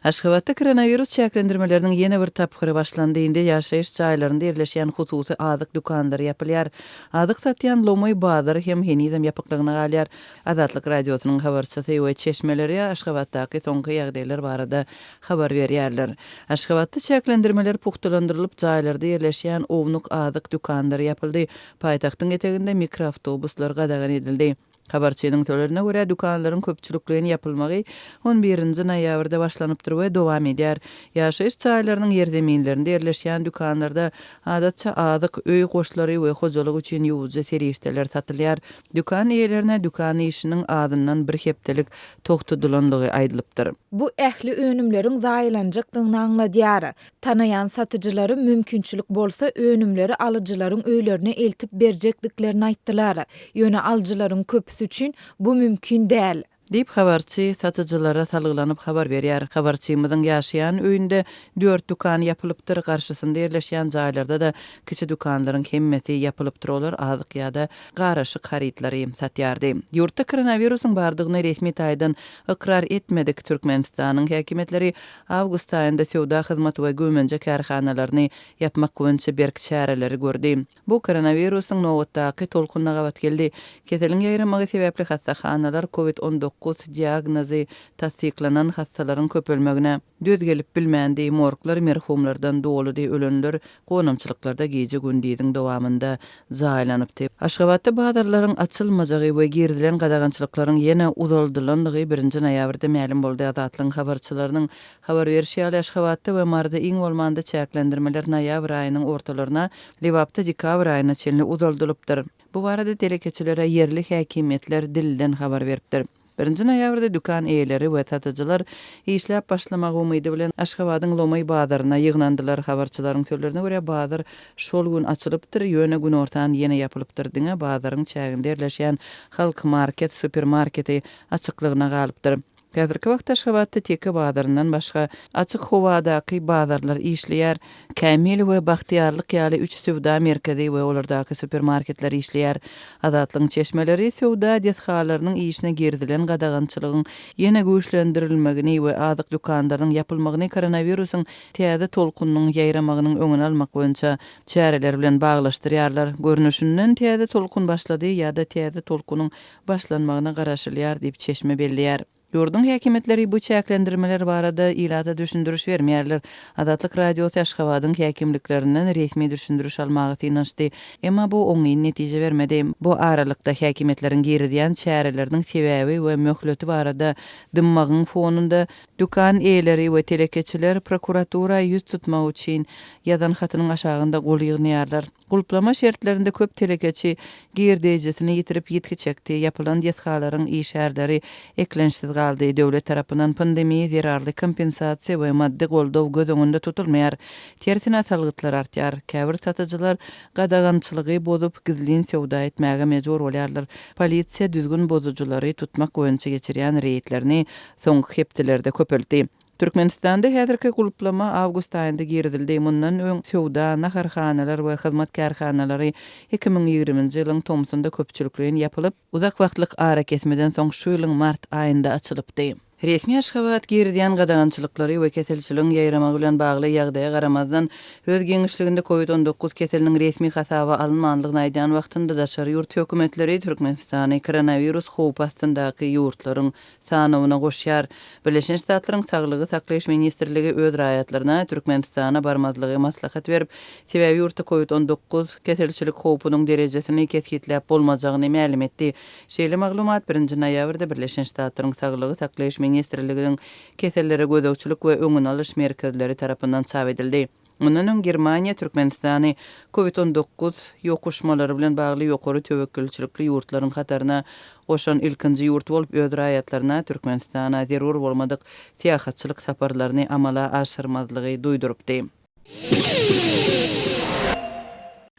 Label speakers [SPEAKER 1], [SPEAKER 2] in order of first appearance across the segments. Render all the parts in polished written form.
[SPEAKER 1] Aşgabatda koronavirus çäklendirmeleriniň ýene bir tapgyry başlandy. Indi ýaşaýyş jaýlarynda ýerleşýän hususy azyk dükanlary ýapylýar. Azyk satýan lomoy bazary hem henizem ýapyklygyna galýar. Azatlyk radiosynyň habarçysy we çeşmeleri Aşgabatdaky soňky ýagdaýlar barada habar berýärler. Aşgabatda çäklendirmeler puhtalandyrylyp jaýlarda ýerleşýän ownuq azyk dükanlary ýapyldy. Paýtagtyň eteginde mikroawtobuslar gadagan edildi. Habarçynyň söýlerine görä dükanlaryň köpçülikligini ýapylmagy 11-nji noýabrda başlanypdyr we dowam edýär. Ýaşaýyş jaýlarynyň ýerdemeýinlerinde ýerleşýän dükanlarda adatça azyk öý goşlary we hojalyk üçin ýuwjy serişdeler satylýar. Dükan eýlerine dükan işiniň adyndan bir hepdelik togtudylandygy aýdylypdyr.
[SPEAKER 2] Bu ähli önümleriň zaýlanjaklygyny aňladýar. Tanaýan satyjylary mümkinçilik bolsa önümleri alyjylaryň öýlerine eltip berjekliklerini aýtdylar. Ýöne alyjylaryň köpüsi üçin bu mümkin däl.
[SPEAKER 1] Dip habarçy satyjylara salgylanyp habar berýär. Habarçymyzyň ýaşaýan öýünde 4 dukan ýapylypdyr. Garşysynda ýerleşýän jaýlarda da kiçi dukanlaryň hemmeti ýapylypdyr. Olar azyk ýa-da garaşyk harytlary satýardy. Ýurtda koronawirusyň bardygyny resmi taýdan ikrar etmedik. Türkmenistanyň häkimetleri awgust aýynda sowda hyzmat we gömenje karhanalarını ýapmak goýunça berk çäreleri gördi. Bu koronawirusyň nowatdaky tolkunna gawat geldi. Keseliň ýaýramagy sebäpli hassahanalar COVID-19 diagnozy tasdiklanan hastalaryň köpelmegine düz gelip bilmändi. Morglar merhumlardan doludy, ölenler gonamçylyklarda gece gündüziň dowamında jaýlanypdy. Aşgabatda bazarlaryň açylmajagy we girdilen gadagançylyklaryň ýene uzaldylandygy 1-nji noýabrda ma'lum boldy. Azatlyň habarçylarynyň habar berýäri Aşgabatda we marda iň bolmanda çäklendirmeler noýabr aýynyň ortalaryna, Lewapda dekabr aýyna çenli uzaldylypdyr. Bu barada delekeçilere yerli häkimetler dilden habar beripdir. 1-nji noýabrda dükan eýleri we satyjylar işläp başlamak umydy bilen Aşgabatyň Lomoy bazaryna ýygnandylar. Habarçylaryň söýlerine görä bazar şol gün açylypdyr, ýöne gün ortadan ýene ýapylypdyr diňe bazaryň çäginde ýerleşýän halk market, supermarketi açyklygyna galypdyr. Häzirki wagtda Aşgabatda teke bazaryndan başga açyk howadaky bazarlar işleýär. Kämil we Bagtyarlyk ýaly 3 sowda merkezi we olardaky supermarketler işleýär. Azatlyň çeşmeleri sowda dethalarynyň işine girdilen gadagançylygyň ýene güýçlendirilmegini we azyk dükanlarynyň ýapylmagyny koronawirusyň täze tolkunyň ýaýramagynyň öňüne almak boýunça çäreler bilen baglaşdyrýarlar. Görnüşinden täze tolkun başlady ýa-da täze tolkunyň başlanmagyna garaşylýar diýip çeşme belliýär. Ýurdun häkimetleri bu çäklendirmeler barada ilata düşündürüş bermeýärler. Azatlyk radiosy Aşgabatyň häkimliklerinden resmi düşündürüş almagy tynançdy. Emma bu oňy netije bermedi. Bu aralykda häkimetleriň girdiýän çäreleriniň sebäbi we möhleti barada dymmagyň fonunda dükan eýleri we telekeçiler prokuratura ýüz tutmak üçin ýazan hatynyň aşagynda gol ýygnaýarlar. Gulplama şertlerinde köp telekeçi girdijesini ýitirip ýetki çekdi. Ýapylan dethalaryň işärleri eklençsiz galdy. Döwlet tarapyndan pandemiýa zerarly kompensasiýa we maddi goldaw göz öňünde tutulmaýar. Tersine salgytlar artýar. Käbir satyjylar gadagançylygy bozup gizlin sowda etmäge mejbur bolýarlar. Polisiýa düzgün bozujulary tutmak boýunça geçirýän reýtlerini soňky hepdelerde köpeldi. Türkmenistanda häzirki gulplama awgust aýynda girdildi. Mundan öň sowda, naharhanalar we hyzmat karhanalary 2020-nji ýylyň tomsunda köpçülikligini ýapylyp, uzak wagtlyk ara kesmeden soň şu ýylyň mart aýynda açylypdy. Resmi Aşgabat girdiýän gadagançylyklary we keselçiligiň ýaýramagy bilen bagly ýagdaýa garamazdan öz geňişliginde COVID-19 keseliniň resmi hasaba alınmanlygyny aýdan wagtynda da şary ýurt hökümetleri Türkmenistany koronawirus howp astyndaky ýurtlaryň sanawyna goşýar. Birleşen Ştatlaryň Saglygy saklaýyş ministrligi öz raýatlaryna Türkmenistana barmazlygy maslahat berip, sebäbi ýurtda COVID-19 keselçilik howpunyň derejesini kesgitläp bolmajagyny ma'lum etdi. Şeýle maglumat 1-nji noýabrda Birleşen Ştatlaryň Saglygy saklaýyş ministrliginiň kesellere gözegçilik we öňüne alyş merkezleri tarapyndan çap edildi. Mundan öň Germaniýa Türkmenistany COVID-19 ýokuşmalary bilen bagly ýokary töwekkülçilikli ýurtlaryň hataryna goşan ilkinji ýurt bolup öz raýatlaryna Türkmenistana zerur bolmadyk syýahatçylyk saparlaryny amala aşyrmazlygy duýdurupdy.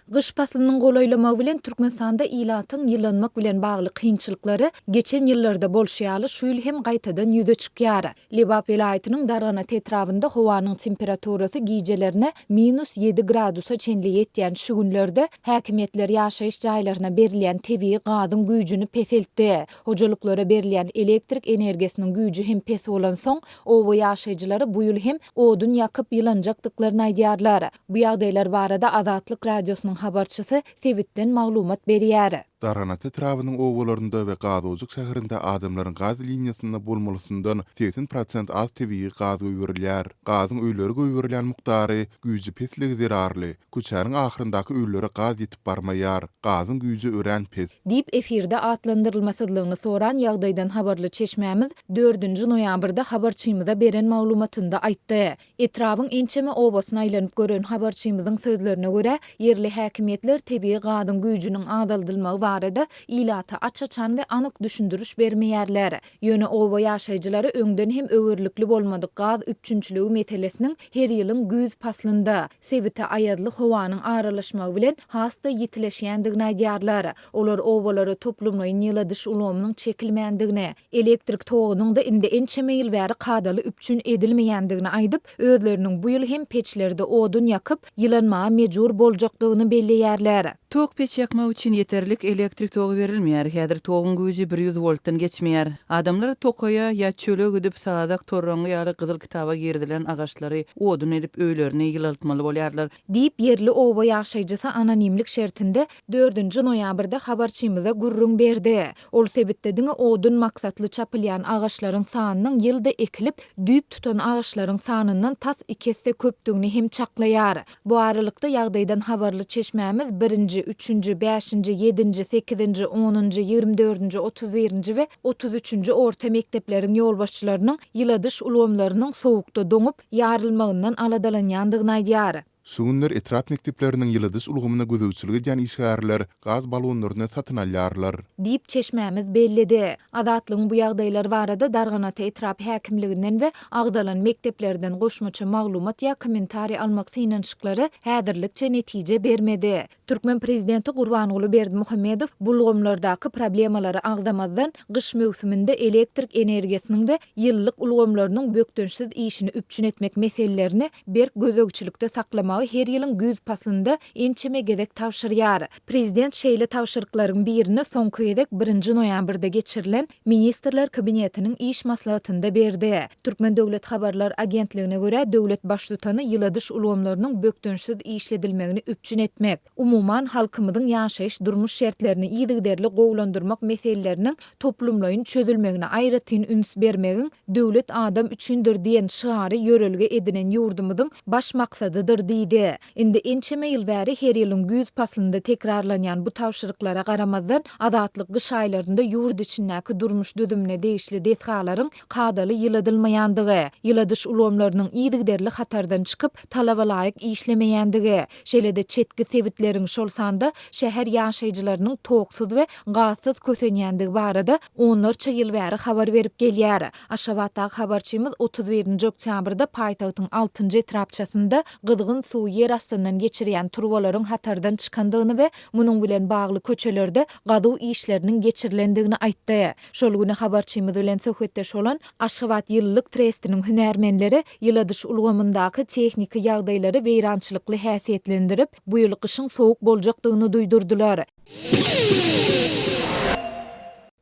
[SPEAKER 2] Gyş faslynyň golaýlamagy bilen Türkmenistanda ilatyň ýylanmak bilen bagly kynçylyklary geçen ýyllarda bolşýaly şu ýyl hem gaýtadan ýüze çykýar. Lebap vilayatynyň Darganatada etrafynda howanyň temperaturasy gijelerine -7 gradusa çenli ýetýän şu günlerde häkimetler ýaşaýyş jaýlaryna berilýän tebii gazyň güýjüni peseldi. Hojalyklara berilýän elektrik energiýasiniň güýjü hem pes bolan soň owa ýaşaýjylary bu ýyl hem odun ýakyp ýylanjakdyklaryny aýdýarlar. Bu ýagdaýlar barada Azatlyk radiosynyň habarçysy Sewitden maglumat berýär.
[SPEAKER 3] Darganatada etrafynyň owalarynda we Gazozyk şäherinde adamlaryň gaz liniýasynda bolmalysyndan 80% az tebii gaz öýberilýär. Gazyň öýlere öýberilýän muktary güýji pesligi zerarly. Köçäniň ahyryndaky öýlere gaz ýetip barmaýar. Gazyň güýji ören pes.
[SPEAKER 2] Dip efirde atlandyrylmasydygyny soran ýagdaýdan habarly çeşmämiz 4-nji noýabrda habarçymyza beren maglumatynda aýtdy. Etrawyň ençeme owasyna aýlanyp gören habarçymyzyň sözlerine görä, ýerli häkimetler tebii gazyň güýjüniň azaldylmagy barada ilata açaçan ve anyk düşündürüş bermeýärler. Ýöne owa ýaşaýjylary öňden hem öwürlikli bolmadyk gaz üçinçiligi meselesiniň her ýylyň güýz paslynda Sewite aýadly howanyň aralaşmagy bilen hasta ýitileşýändigini aýdýarlar. Olar owalary toplumlaryň ýyladyş ulgamynyň çekilmeýändigini, elektrik togunyň da indi ençeme ýyl bäri kadaly üçin edilmeýändigini aýdyp, özleriniň bu ýyl hem peçlerde odun ýakyp ýylanmaga mejbur boljakdygyny belleýärler.
[SPEAKER 1] Tok peç yakmak için yeterlik elektrik togu verilmeýär. Häzir togyň güýji 100 voltdan geçmeýär. Adamlar tokoya ýa çöle gidip sadak torraňy ýaly gyzyl kitaba girdilen agaçlary odun edip öýlerini ýylaltmaly bolýarlar.
[SPEAKER 2] Diýip ýerli owa ýaşaýjysy anonimlik şertinde 4-nji noýabrda habarçymyza gurrun berdi. Ol sebitde odun maksatly çapylýan agaçlaryň sanynyň ýylda ekilip düýp tutan agaçlaryň sanyndan tas 2 hesse köpdigini hem çaklaýar. Bu aralykda ýagdaýdan habarly çeşmämiz 1-nji, 3-nji, 5-nji, 7-nji, 8-nji, 10-nji, 24-nji, 31-nji we 33-nji orta mektepleriň ýolbaşçylarynyň ýyladyş ulgamlarynyň sowukda doňup ýarylmagyndan aladalanýandygyny aýdýar.
[SPEAKER 3] Şu günler etraf mekteplerining ýyladyş ulgamyna gözegçiligi edýän işgärler gaz balonlaryny satyn alýarlar.
[SPEAKER 2] Diýip çeşmämiz bellidi. Azatlygyň bu ýagdaýlar barada Darganatada etraf häkimliginden we agdalan mekteplerden goşmaça maglumat ýa kommentari almak synanşyklary häzirlikçe netije bermedi. Türkmen prezidenti Gurbanuly Berdimuhammedow bu ulgamlardaky problemalary agzamazdan gyş mewsiminde elektrik energiýasynyň we ýyllyk ulgamlarynyň bökdönşsiz işini üçin etmek meselelerini berk gözegçilikde saklamagy her ýylyň güýz pasynda ençeme gedek tawşyrýar. Prezident şeýle tawşyryklaryň birini soňky gedek 1-nji noýabrda geçirilen ministrler kabinetiniň iş maslahatynda berdi. Türkmen döwlet habarlar agentligine görä döwlet başlutany ýyladyş ulgamlarynyň bökdönşsiz işledilmegini üçin etmek, umuman halkymyzyň ýaşaýyş durmuş şertlerini ýygyderli gowlandyrmak meseleleriniň toplumlaryň çözülmegine aýratyn üns bermegiň döwlet adam üçindir diýen şiary ýörelge edilen ýurdumyzyň baş maksadydyr diýdi. Indi ençeme ýyl bäri her ýylyň güýz paslynda tekrarlanýan bu tawşyryklara garamazdan Azatlyk gyş aýlarynda ýurt içindäki durmuş düzümine değişli detgalaryň kadaly ýyladylmaýandygy, ýyladyş ulgamlarynyň ýygyderli hatardan çykyp talaba laýyk işlemeýändigi, şeýle-de çetki sewitleriň şol sanda şäher ýaşaýjylarynyň toksuz we gazsyz kösenýändigi barada onlarça ýyl bäri habar berip gelýär. Aşgabatda habarçymyz 31-nji oktýabrda paýtagtyň 6-njy etrapçasynda gyzgyn suw ýer astyndan geçirýän turbalaryň hatardan çykandygyny we munyň bilen bagly köçelerde gazyw işleriniň geçirilendigini aýtdy. Şol güni habarçymyz bilen söhbetdeş bolan Aşgabat ýyllyk trestiniň hünärmenleri ýyladyş ulgamyndaky tehnika ýagdaýlary weýrançylykly häsiýetlendirip, bu ýyl gyşyň sowuk boljakdygyny duýdurdular.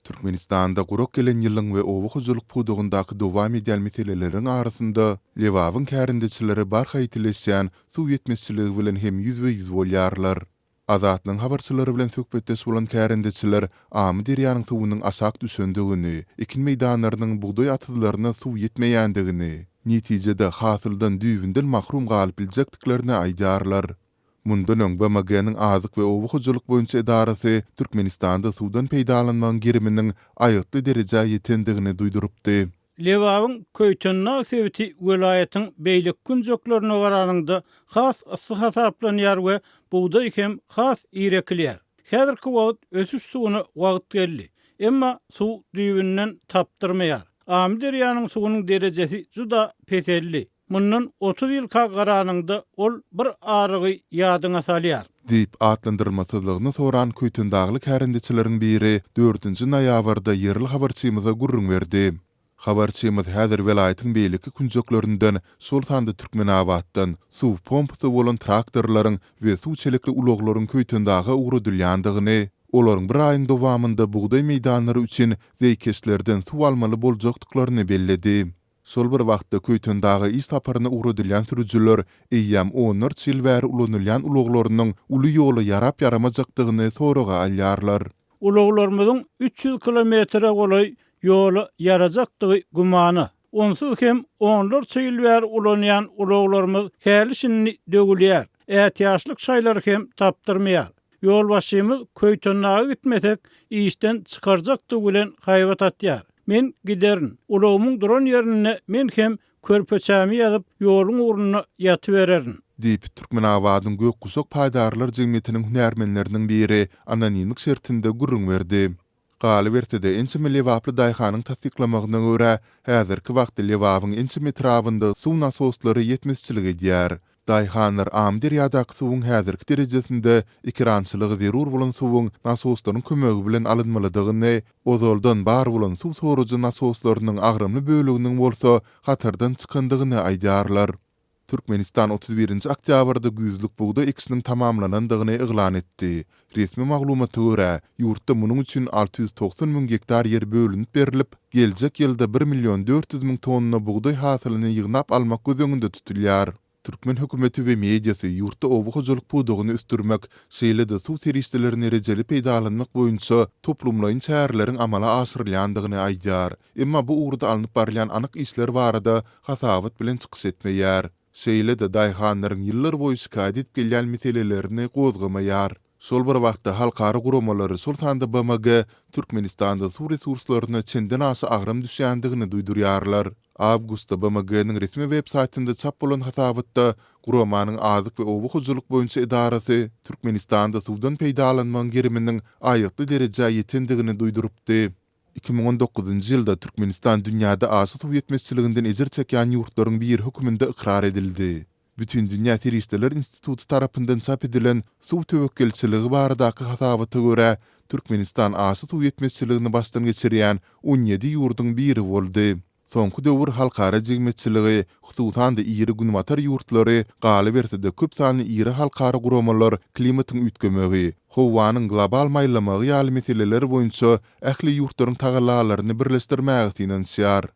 [SPEAKER 3] Türkmenistanda guruk gelen ýylyň we owa hojalyk pudugyndaky dowam edýän meseleleriň arasynda lewabyň kärindeçileri barha ýetileşýän suw ýetmezçiligi bilen hem ýüzbe-ýüz bolýarlar. Azatlyň habarçylary bilen söhbetdeş bolan kärindeçiler amy derýanyň suwunyň asak düşendigini, ekin meýdanlarynyň bugdaý atylaryna suw ýetmeýändigini, netijede hasyldan düýbünden mahrum galyp biljekdiklerini aýdýarlar. Mundan öň BMG-niň azyk we owa hojalyk boýunça edarasy Türkmenistanda suwdan peýdalanmagyň giriminiň aýatly derejä ýetendigini duýdurupdy.
[SPEAKER 4] Lewabyň Köýtendagda Sewiti welaýatyň beýlik günjoklaryna garanyňda has hasaplanýar we bugdaý hem has ýerekilýär. Häzirki wagt ösüş suwuny wagt geldi. Emma suw düýbünden tapdyrmaýar. Amy derýanyň suwunyň derejesi juda peseldi. mundan 30 ýyl garanyňda ol bir arygy ýadyna salýar.
[SPEAKER 3] Deyip atlandyrmasızlygyny soran Köýtendagly kärindiçileriň biri 4-nji noýabrda ýerli habarçymyza gurrun berdi. Habarçymyz häzir welaýatyň beýleki künjoklerinden Sultanda Türkmenabatdan suw pompasy bolan traktorlaryň we suw çelikli ulaglaryň Köýtendaga ugrudylýandygyny, olaryň bir aýyň dowamında bugdaý meýdanlary üçin zeýkeşlerden suw almaly boljakdyklaryny belledi. Sol bir wagtda Köýtendaga iş taparyna ugrudylýan sürüjüler eýýam 14 ýyl bäri ulanylýan ulaglarynyň uly ýoly yarap yaramajakdygyny soraga alýarlar.
[SPEAKER 4] Ulaglarymyzyň 300 kilometre golay ýoly yarajakdygy gumany. Onsuz hem onlarça ýyl bäri ulanýan ulaglarymyz hälisini dögülýär. Ätýaşlyk şaýlary hem tapdyrmaýar. Ýolbaşymyz Köýtendaga gitmesek işden çykarjakdygy bilen haýbat atýar. Men giderin. Ulagymyň duran ýerine men hem körpeçämi ýazyp ýoluň ugruna ýatybererin.
[SPEAKER 3] Deyip Türkmenabatyň Gökkusok paýdarlar jemgyýetiniň hünärmenleriniň biri anonimlik şertinde gurrun berdi. Galy bertede ençe lewaply daýhanyň tasdiklamagyna görä, häzirki wagtda lewabyň ençe metrawynda suw nasoslary ýetmezçilik edýär. Daýhanlar am derýadaky suwuň häzirki derejesinde ikrançylygy zerur bolan suwuň nasoslaryň kömegi bilen alynmalydygyny, ozoldan bar bolan suw sorujy nasoslarynyň agrymly böleginiň bolsa hatardan çykandygyny aýdarlar. Türkmenistan 31-nji oktýabrda güýzlük bugdaý ekisiniň tamamlanandygyny eglan etdi. Resmi maglumata görä, ýurtda munyň üçin 690 000 hektar ýer bölünip berilip, geljek ýylda 1 400 000 tonna bugdaý hasylyny ýygnap almak gözüňinde tutulýar. Türkmen hökümeti we mediasy ýurtda owu-hojalyk pudugyny üstürmek, şeýle-de suw teristelerini rejeli peýdalanmak boýunça toplumlaryň çäreleriň amala aşyrylýandygyny aýdýar. Emma bu ugrda alınıp barýan anyk işler barada hasabat bilen çykyş etmeýär. Şeýle-de daýhanlaryň ýyllar boýy şikayet edip gelýän meselelerini gozgamaýar. Sol bir wagtda halkary guramalary Sultanda BMG Türkmenistanda suw resurslaryna çenden asy agram düşýändigini duýdurýarlar. Awgustda BMG-niň resmi web saýtynda çap bolan hasabatda guramanyň azyk we owu-hojalyk boýunça idarasy Türkmenistanda suwdan peýdalanmagyň geriminiň aýykly derejä ýetendigini duýdurupdy. 2019-njy ýylda Türkmenistan dünýäde asy suw ýetmezçiliginden ejir çekýän ýurtlaryň bir höküminde ikrar edildi. Bütün Dünya Teristler Institutu tarapyndan çap edilen suw töwekkilçiligi baradaky hasabata görä Türkmenistan asy suw ýetmezçiligini başdan geçirýän 17 ýurduň biri boldy. Soňky döwür halkara jigmetçiligi, hususan da iri günwatar ýurtlary, galy bertede köp sanly iri halkara guramalar klimatyň üýtgemegi, howanyň global maýlamagy ýaly meseleler boýunça ähli ýurtlaryň tagallalaryny birleşdirmäge tinanýar.